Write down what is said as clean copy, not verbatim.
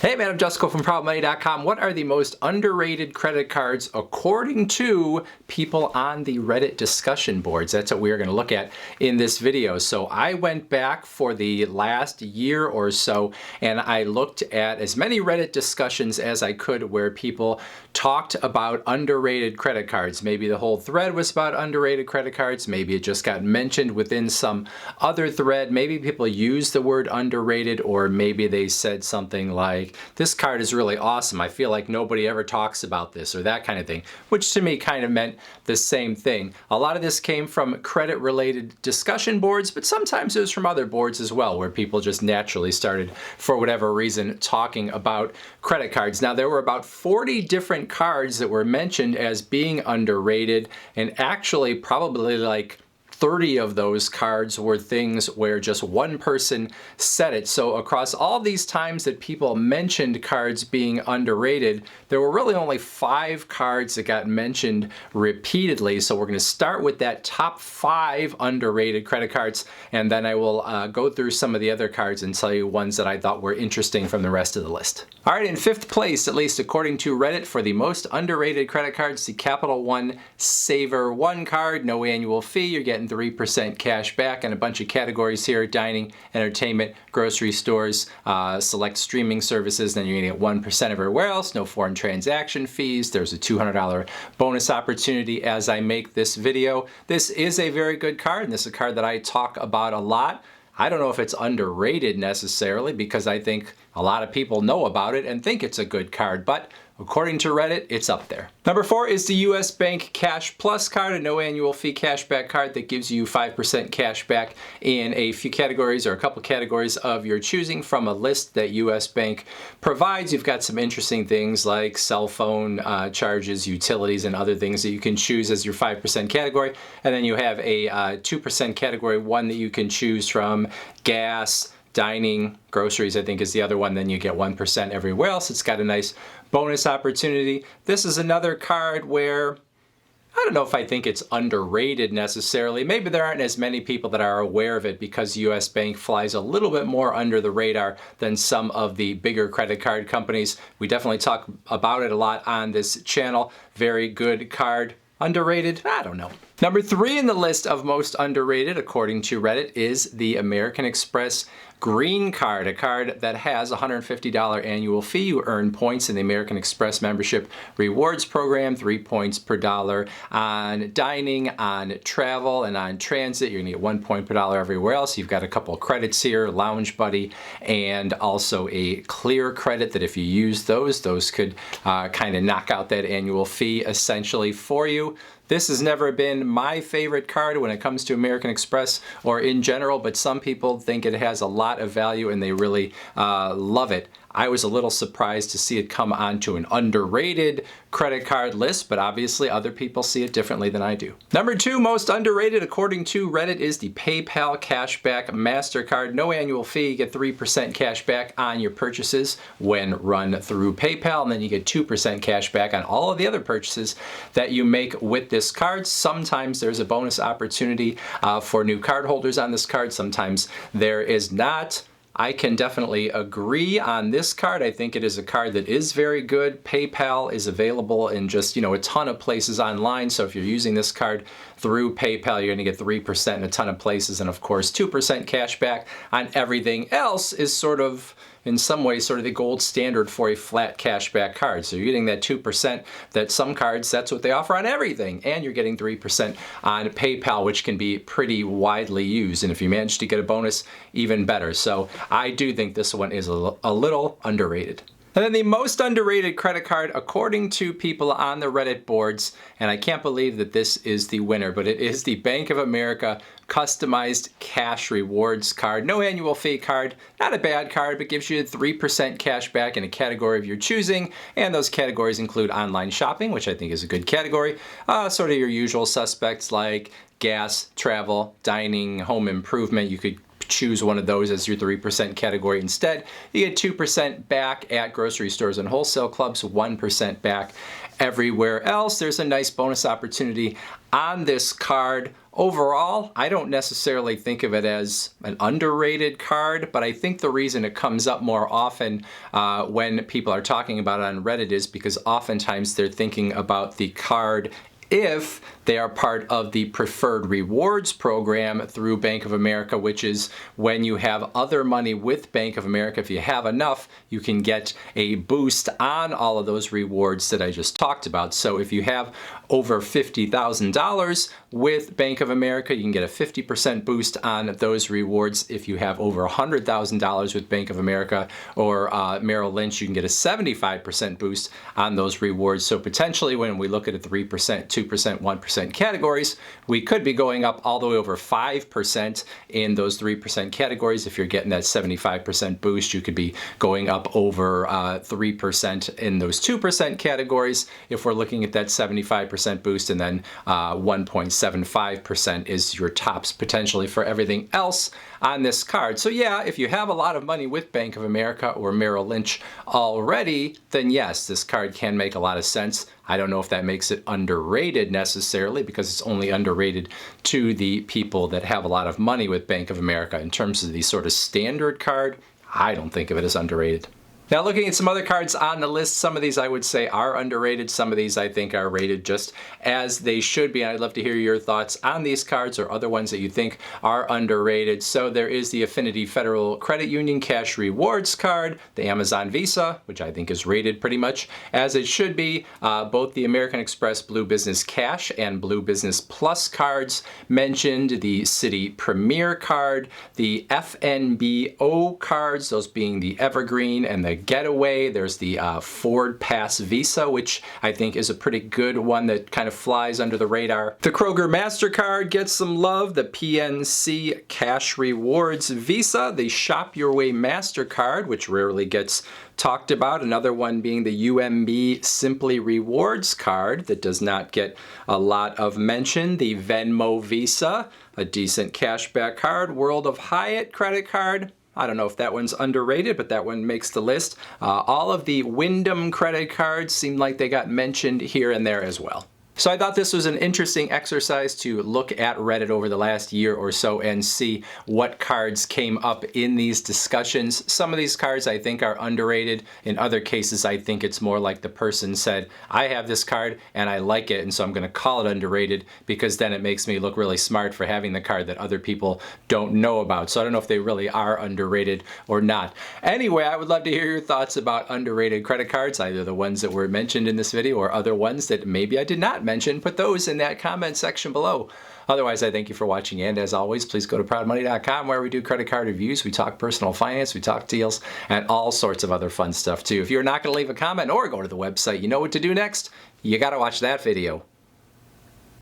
Hey man, I'm Jusko from ProudMoney.com. What are the most underrated credit cards according to people on the Reddit discussion boards? That's what we're going to look at in this video. So I went back for the last year or so and I looked at as many Reddit discussions as I could where people talked about underrated credit cards. Maybe the whole thread was about underrated credit cards. Maybe it just got mentioned within some other thread. Maybe people used the word underrated, or maybe they said something like, this card is really awesome, I feel like nobody ever talks about this, or that kind of thing, which to me kind of meant the same thing. A lot of this came from credit related discussion boards, but sometimes it was from other boards as well, where people just naturally started, for whatever reason, talking about credit cards. Now there were about 40 different cards that were mentioned as being underrated, and actually probably like 30 of those cards were things where just one person said it. So across all these times that people mentioned cards being underrated, there were really only 5 cards that got mentioned repeatedly. So we're going to start with that top 5 underrated credit cards, and then I will go through some of the other cards and tell you ones that I thought were interesting from the rest of the list. All right, in 5th place, at least according to Reddit, for the most underrated credit cards, the Capital One Savor One card, no annual fee, you're getting 3% cash back in a bunch of categories here: dining, entertainment, grocery stores, select streaming services. Then you're going to get 1% everywhere else, no foreign transaction fees. There's a $200 bonus opportunity as I make this video. This is a very good card, and this is a card that I talk about a lot. I don't know if it's underrated necessarily, because I think a lot of people know about it and think it's a good card, but according to Reddit, it's up there. Number 4 is the US Bank Cash Plus card, a no annual fee cashback card that gives you 5% cash back in a few categories, or a couple categories of your choosing, from a list that US Bank provides. You've got some interesting things like cell phone charges, utilities, and other things that you can choose as your 5% category. And then you have a 2% category, one that you can choose from: gas, dining, groceries, I think is the other one. Then you get 1% everywhere else. It's got a nice bonus opportunity. This is another card where I don't know if I think it's underrated necessarily. Maybe there aren't as many people that are aware of it because US Bank flies a little bit more under the radar than some of the bigger credit card companies. We definitely talk about it a lot on this channel. Very good card. Underrated? I don't know. Number 3 in the list of most underrated, according to Reddit, is the American Express Green Card, a card that has a $150 annual fee. You earn points in the American Express membership rewards program, 3 points per dollar on dining, on travel, and on transit. You're gonna get 1 point per dollar everywhere else. You've got a couple of credits here: Lounge Buddy, and also a clear credit that if you use those could kind of knock out that annual fee essentially for you. This has never been my favorite card when it comes to American Express or in general, but some people think it has a lot of value and they really love it. I was a little surprised to see it come onto an underrated credit card list, but obviously other people see it differently than I do. Number 2 most underrated, according to Reddit, is the PayPal Cashback MasterCard. No annual fee, you get 3% cash back on your purchases when run through PayPal, and then you get 2% cash back on all of the other purchases that you make with this card. Sometimes there's a bonus opportunity for new cardholders on this card. Sometimes there is not. I can definitely agree on this card. I think it is a card that is very good. PayPal is available in just, a ton of places online. So if you're using this card through PayPal, you're gonna get 3% in a ton of places. And of course, 2% cash back on everything else is sort of, in some ways, sort of the gold standard for a flat cashback card. So you're getting that 2% that some cards, that's what they offer on everything. And you're getting 3% on PayPal, which can be pretty widely used. And if you manage to get a bonus, even better. So I do think this one is a little underrated. And then the most underrated credit card, according to people on the Reddit boards, and I can't believe that this is the winner, but it is the Bank of America Customized Cash Rewards card. No annual fee card. Not a bad card, but gives you 3% cash back in a category of your choosing. And those categories include online shopping, which I think is a good category. Sort of your usual suspects like gas, travel, dining, home improvement. You could choose one of those as your 3% category instead. You get 2% back at grocery stores and wholesale clubs, 1% back everywhere else. There's a nice bonus opportunity on this card overall, I don't necessarily think of it as an underrated card, but I think the reason it comes up more often when people are talking about it on Reddit is because oftentimes they're thinking about the card if they are part of the preferred rewards program through Bank of America, which is when you have other money with Bank of America. If you have enough, you can get a boost on all of those rewards that I just talked about. So if you have over $50,000 with Bank of America, you can get a 50% boost on those rewards. If you have over $100,000 with Bank of America or Merrill Lynch, you can get a 75% boost on those rewards. So potentially when we look at a 3%, 2%, 1% categories, we could be going up all the way over 5% in those 3% categories. If you're getting that 75% boost, you could be going up over 3% in those 2% categories. If we're looking at that 75% boost, and then 1.75% is your tops potentially for everything else on this card. So yeah, if you have a lot of money with Bank of America or Merrill Lynch already, then yes, this card can make a lot of sense. I don't know if that makes it underrated necessarily, because it's only underrated to the people that have a lot of money with Bank of America. In terms of the sort of standard card, I don't think of it as underrated. Now looking at some other cards on the list, some of these I would say are underrated, some of these I think are rated just as they should be. And I'd love to hear your thoughts on these cards or other ones that you think are underrated. So there is the Affinity Federal Credit Union Cash Rewards card, the Amazon Visa, which I think is rated pretty much as it should be, both the American Express Blue Business Cash and Blue Business Plus cards mentioned, the Citi Premier card, the FNBO cards, those being the Evergreen and the Getaway. There's the Ford Pass Visa, which I think is a pretty good one that kind of flies under the radar. The Kroger MasterCard gets some love. The PNC Cash Rewards Visa, the Shop Your Way MasterCard, which rarely gets talked about. Another one being the UMB Simply Rewards card that does not get a lot of mention. The Venmo Visa, a decent cashback card. World of Hyatt credit card. I don't know if that one's underrated, but that one makes the list. All of the Wyndham credit cards seem like they got mentioned here and there as well. So I thought this was an interesting exercise to look at Reddit over the last year or so and see what cards came up in these discussions. Some of these cards I think are underrated. In other cases, I think it's more like the person said, I have this card and I like it, and so I'm going to call it underrated, because then it makes me look really smart for having the card that other people don't know about. So I don't know if they really are underrated or not. Anyway, I would love to hear your thoughts about underrated credit cards, either the ones that were mentioned in this video or other ones that maybe I did not mention. Put those in that comment section below. Otherwise, I thank you for watching, and as always, please go to proudmoney.com, where we do credit card reviews, we talk personal finance, we talk deals, and all sorts of other fun stuff too. If you're not going to leave a comment or go to the website, you know what to do next. You got to watch that video.